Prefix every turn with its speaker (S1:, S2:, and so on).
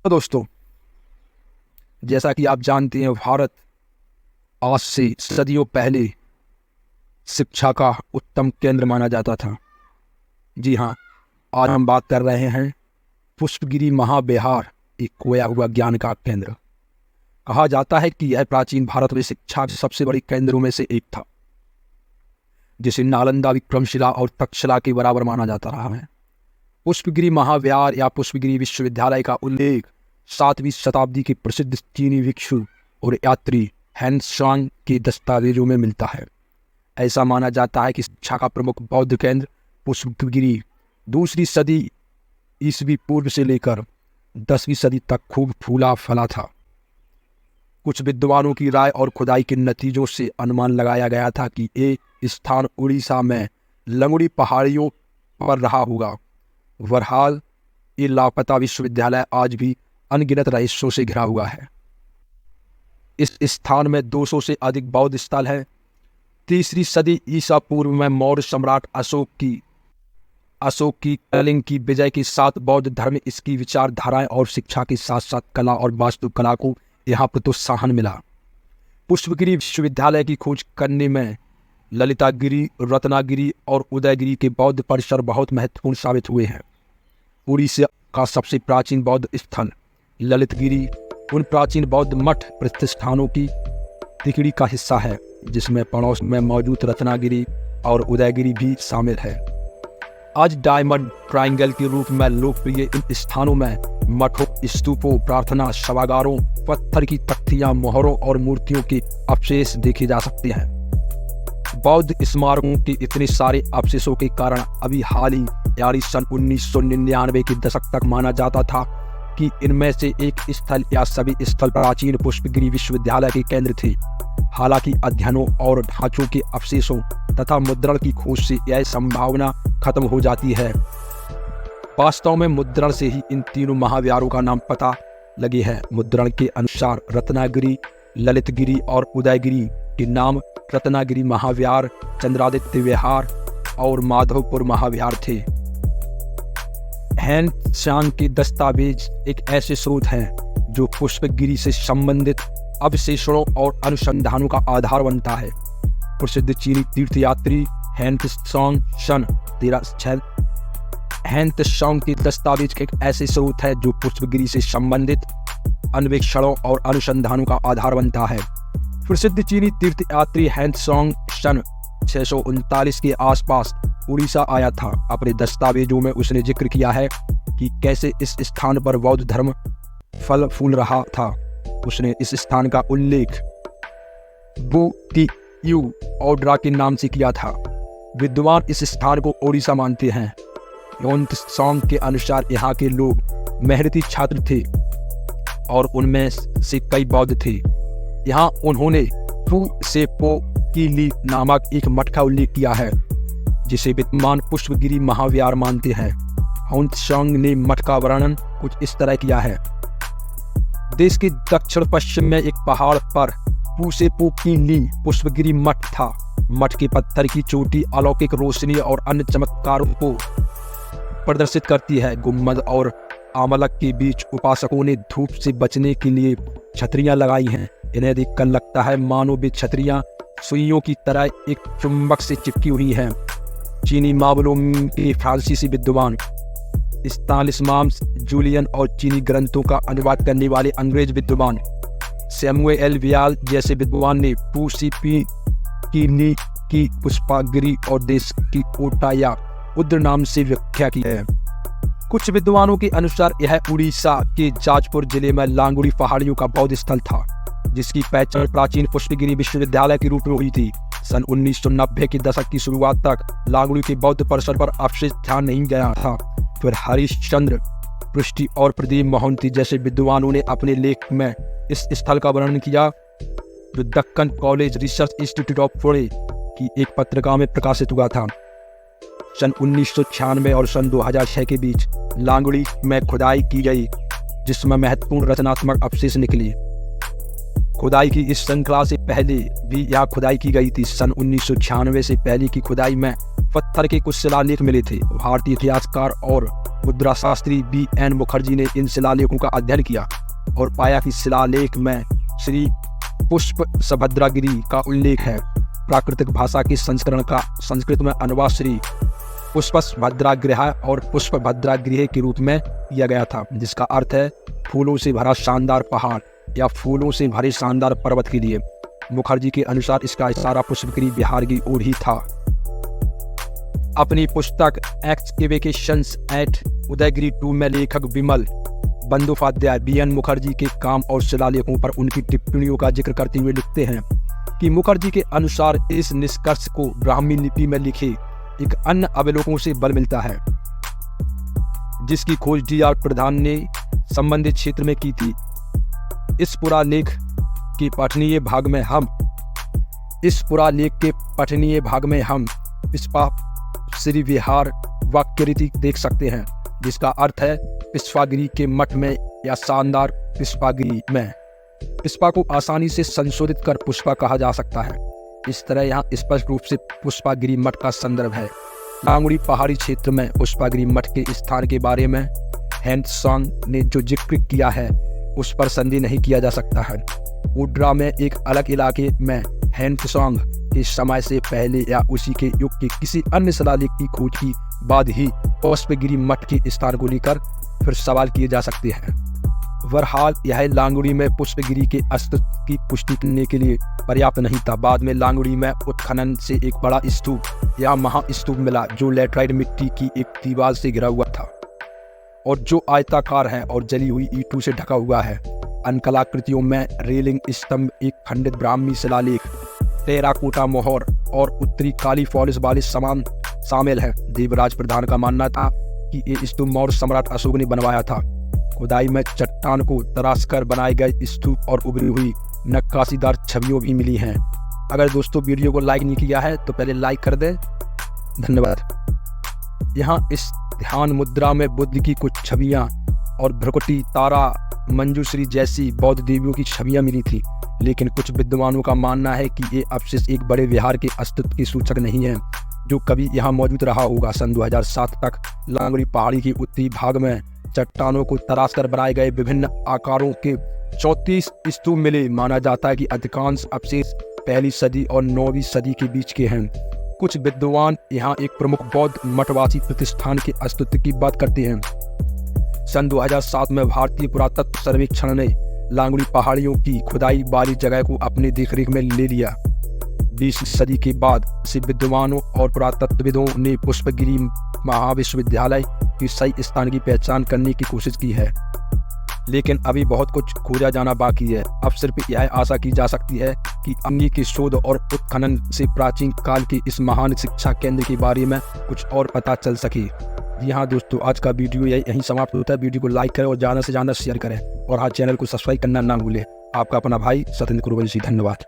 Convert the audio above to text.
S1: तो दोस्तों, जैसा कि आप जानते हैं, भारत आज से सदियों पहले शिक्षा का उत्तम केंद्र माना जाता था। जी हाँ, आज हम बात कर रहे हैं पुष्पगिरी महाविहार, एक खोया हुआ ज्ञान का केंद्र। कहा जाता है कि यह प्राचीन भारत में शिक्षा के सबसे बड़े केंद्रों में से एक था, जिसे नालंदा, विक्रमशिला और तक्षशिला के बराबर माना जाता रहा है। पुष्पगिरी महाविहार या पुष्पगिरी विश्वविद्यालय का उल्लेख 7वीं शताब्दी के प्रसिद्ध चीनी भिक्षु और यात्री हेनत्सांग के दस्तावेजों में मिलता है। ऐसा माना जाता है कि शिक्षा का प्रमुख बौद्ध केंद्र पुष्पगिरी 2वीं सदी ईसवी पूर्व से लेकर 10वीं सदी तक खूब फूला फला था। कुछ विद्वानों की राय और खुदाई के नतीजों से अनुमान लगाया गया था कि ये स्थान उड़ीसा में लंगड़ी पहाड़ियों पर रहा होगा। बहरहाल, ये लापता विश्वविद्यालय आज भी अनगिनत रहस्यों से घिरा हुआ है। इस स्थान में 200 से अधिक बौद्ध स्थल हैं। 3री सदी ईसा पूर्व में मौर्य सम्राट अशोक की कलिंग की विजय के साथ बौद्ध धर्म, इसकी विचारधाराएं और शिक्षा के साथ साथ कला और वास्तुकला को यहाँ प्रोत्साहन मिला। पुष्पगिरी विश्वविद्यालय की खोज करने में ललितागिरी, रत्नागिरी और उदयगिरी के बौद्ध परिसर बहुत महत्वपूर्ण साबित हुए हैं। उड़ीसा का सबसे प्राचीन बौद्ध स्थल ललितगिरी उन प्राचीन बौद्ध मठ प्रतिष्ठानों की तिकड़ी का हिस्सा है, जिसमें पड़ोस में मौजूद रत्नागिरी और उदयगिरी भी शामिल है। आज डायमंड ट्रायंगल के रूप में लोकप्रिय इन स्थानों में मठों, स्तूपों, प्रार्थना सभागारों, पत्थर की तख्तियां, मोहरों और मूर्तियों के अवशेष देखे जा सकते हैं। बौद्ध स्मारकों के इतने सारे अवशेषों के कारण अभी हाल ही यानी सन 1999 के दशक तक माना जाता था कि इनमें से एक स्थल या सभी स्थल प्राचीन पुष्पगिरी विश्वविद्यालय के केंद्र थे। हालांकि अध्ययनों और ढांचों के अवशेषों तथा मुद्रण की खोज से यह संभावना खत्म हो जाती है। वास्तव में मुद्रण से ही इन तीनों महाविहारों का नाम पता लगे हैं। मुद्रण के अनुसार रत्नागिरी, ललितगिरी और उदयगिरी के नाम रत्नागिरी महाविहार, चंद्रादित्य विहार और माधवपुर महाविहार थे। हेनत्सांग के दस्तावेज एक ऐसे स्रोत हैं जो पुष्पगिरी से संबंधित अवशेषों और अनुसंधानों का आधार बनता है। प्रसिद्ध चीनी तीर्थयात्री हेनत्सांग सन 1306 हेनत्सांग के दस्तावेज एक ऐसे स्रोत है जो पुष्पगिरी से संबंधित अन्वेषणों और अनुसंधानों का आधार बनता है। प्रसिद्ध चीनी तीर्थयात्री हेनत्सांग सन 639 के आसपास उड़ीसा आया था। अपने दस्तावेजों में उसने जिक्र किया है कि कैसे इस स्थान पर बौद्ध धर्म फल फूल रहा था। उसने इस स्थान का उल्लेख बुतियू ओड्रा के नाम से किया था। विद्वान इस स्थान को ओडिशा मानते हैं। हेनत्सांग के अनुसार यहाँ के लोग मेहनती छात्र थे और उनमें से कई बौद्ध थे। यहाँ उन्होंने पू से पो की ली नामक एक मठ का उल्लेख किया है, जिसे विद्वान पुष्पगिरी महाविहार मानते हैं। हेनत्सांग ने मठ का वर्णन कुछ इस तरह किया है। देश के दक्षिण पश्चिम में एक पहाड़ पर पूसेपू की ली पुष्पगिरी मठ था। मठ के पत्थर की चोटी अलौकिक रोशनी और अन्य चमत्कारों को प्रदर्शित करती है। गुम्बद और आमलक के बीच उपासकों ने धूप से बचने के लिए छतरियां लगाई हैं। इन्हें देखकर लगता है मानो वे छतरियां सुइयों की तरह एक चुंबक से चिपकी हुई हैं। चीनी मामलों के फ्रांसीसी विद्वान स्टानिस्लास जूलियन और चीनी ग्रंथों का अनुवाद करने वाले अंग्रेज विद्वान सैमुएल वियाल जैसे विद्वान ने पूसीपी की ली की पुष्पगिरी और देश की कोटा या उद्र नाम से व्याख्या की है। कुछ विद्वानों के अनुसार यह उड़ीसा के जाजपुर जिले में लांगुड़ी पहाड़ियों का बौद्ध स्थल था, जिसकी पहचान प्राचीन पुष्पगिरी विश्वविद्यालय के रूप में हुई थी। सन 1990 के दशक की शुरुआत तक लांगुड़ी के बौद्ध परिसर पर अवशेष ध्यान नहीं गया था। फिर हरिश्चंद्र पृष्टि और प्रदीप मोहंती जैसे विद्वानों ने अपने लेख में इस स्थल का वर्णन किया, जो Deccan college research institute of Pune की एक पत्रिका में प्रकाशित हुआ था। सन 1996 और सन 2006 के बीच लांगुड़ी में खुदाई की गई, जिसमें महत्वपूर्ण रचनात्मक अवशेष निकले। खुदाई की इस श्रृंखला से पहले भी यहाँ खुदाई की गई थी। सन 1996 से पहले की खुदाई में पत्थर के कुछ शिलालेख मिले थे। भारतीय इतिहासकार और मुद्रा शास्त्री B.N. मुखर्जी ने इन शिलालेखों का अध्ययन किया और पाया कि शिलालेख में श्री पुष्प सभद्रागिरी का उल्लेख है। प्राकृतिक भाषा के संस्करण का संस्कृत में अनुवाद श्री पुष्पभद्रागृह और पुष्पभद्रागृह के रूप में किया गया था, जिसका अर्थ है फूलों से भरा शानदार पहाड़ या फूलों से भरे शानदार पर्वत के लिए। मुखर्जी के अनुसार इसका इशारा पुष्पगिरी बिहार की ओर ही था। अपनी पुस्तक एक्सकेवेशंस एट उदयगिरी 2 में लेखक विमल बंदोपाध्याय B.N. मुखर्जी के काम और शिलालेखों पर उनकी टिप्पणियों का जिक्र करते हुए लिखते हैं कि मुखर्जी के अनुसार इस निष्कर्ष को ब्राह्मी लिपि में लिखे एक अन्य अवलोकनों से बल मिलता है, जिसकी खोज D.R. प्रधान ने संबंधित क्षेत्र में की थी। इस पुरालेख के पठनीय भाग में हम पिस्पा श्री विहार वाक्यरीति देख सकते हैं, जिसका अर्थ है पिस्पागिरी के मठ में या शानदार पिस्पागिरी में। पिस्पा को आसानी से संशोधित कर पुष्पा कहा जा सकता है। इस तरह यहाँ स्पष्ट रूप से पुष्पागिरी मठ का संदर्भ है। लांगुड़ी पहाड़ी क्षेत्र में पुष्पागिरी मठ के स्थान के बारे में हैंटसॉन्ग ने जो जिक्र किया है उस पर संदेह नहीं किया जा सकता है। वुड्रा में एक अलग इलाके में हैंटसॉन्ग के समय से पहले या उसी के युग के किसी अन्य शिलालेख की खोज के बाद ही पुष्पगिरी मठ के स्थान को लेकर फिर सवाल किए जा सकते हैं। बहरहाल यह लांगुड़ी में पुष्पगिरी के अस्तित्व की पुष्टि करने के लिए पर्याप्त नहीं था। बाद में लांगुड़ी में उत्खनन से एक बड़ा स्तूप या महास्तूप मिला जो लैटराइट मिट्टी की एक दीवार से घिरा हुआ था और जो आयताकार है और जली हुई ईंटों से ढका हुआ है। अन्य कलाकृतियों में रेलिंग स्तंभ, एक खंडित ब्राह्मी शिलालेख, टेराकोटा मोहर और उत्तरी काली फॉलिस वाले सामान शामिल है। देवराज प्रधान का मानना था कि ये स्तूप मौर्य सम्राट अशोक ने बनवाया था। खुदाई में चट्टान को तराश कर बनाए गए स्तूप और उभरी हुई नक्काशीदार छवियों भी मिली हैं। अगर दोस्तों वीडियो को लाइक नहीं किया है तो पहले लाइक कर दें। धन्यवाद। यहाँ इस ध्यान मुद्रा में बुद्ध की कुछ छवियाँ और भ्रकुटी, तारा, मंजूश्री जैसी बौद्ध देवियों की छवियाँ मिली थी, लेकिन कुछ विद्वानों का मानना है कि ये अवशेष एक बड़े विहार के अस्तित्व की सूचक नहीं है जो कभी यहाँ मौजूद रहा होगा। सन 2007 तक लांगुड़ी पहाड़ी के उत्तरी भाग में चट्टानों को तराश कर बनाए गए विभिन्न आकारों के 34 स्तूप मिले। माना जाता है कि अधिकांश अवशेष पहली सदी और 9वीं सदी के बीच के हैं। कुछ विद्वान यहाँ एक प्रमुख बौद्ध मठवासी प्रतिष्ठान के अस्तित्व की बात करते हैं। सन 2007 में भारतीय पुरातत्व सर्वेक्षण ने लांगुड़ी पहाड़ियों की खुदाई वाली जगह को अपनी देखरेख में ले लिया। 20वीं सदी के बाद से विद्वानों और पुरातत्वविदों ने पुष्पगिरी महाविश्वविद्यालय की सही स्थान की पहचान करने की कोशिश की है, लेकिन अभी बहुत कुछ खोजा जाना बाकी है। अब सिर्फ यह आशा की जा सकती है कि अंगी की शोध और उत्खनन से प्राचीन काल के इस महान शिक्षा केंद्र के बारे में कुछ और पता चल सके। जी हाँ दोस्तों, आज का वीडियो यहीं समाप्त होता है। वीडियो को लाइक करें और ज़्यादा से ज़्यादा शेयर करें और हाँ, चैनल को सब्सक्राइब करना ना भूलें। आपका अपना भाई सत्येंद्र कुरवंशी। धन्यवाद।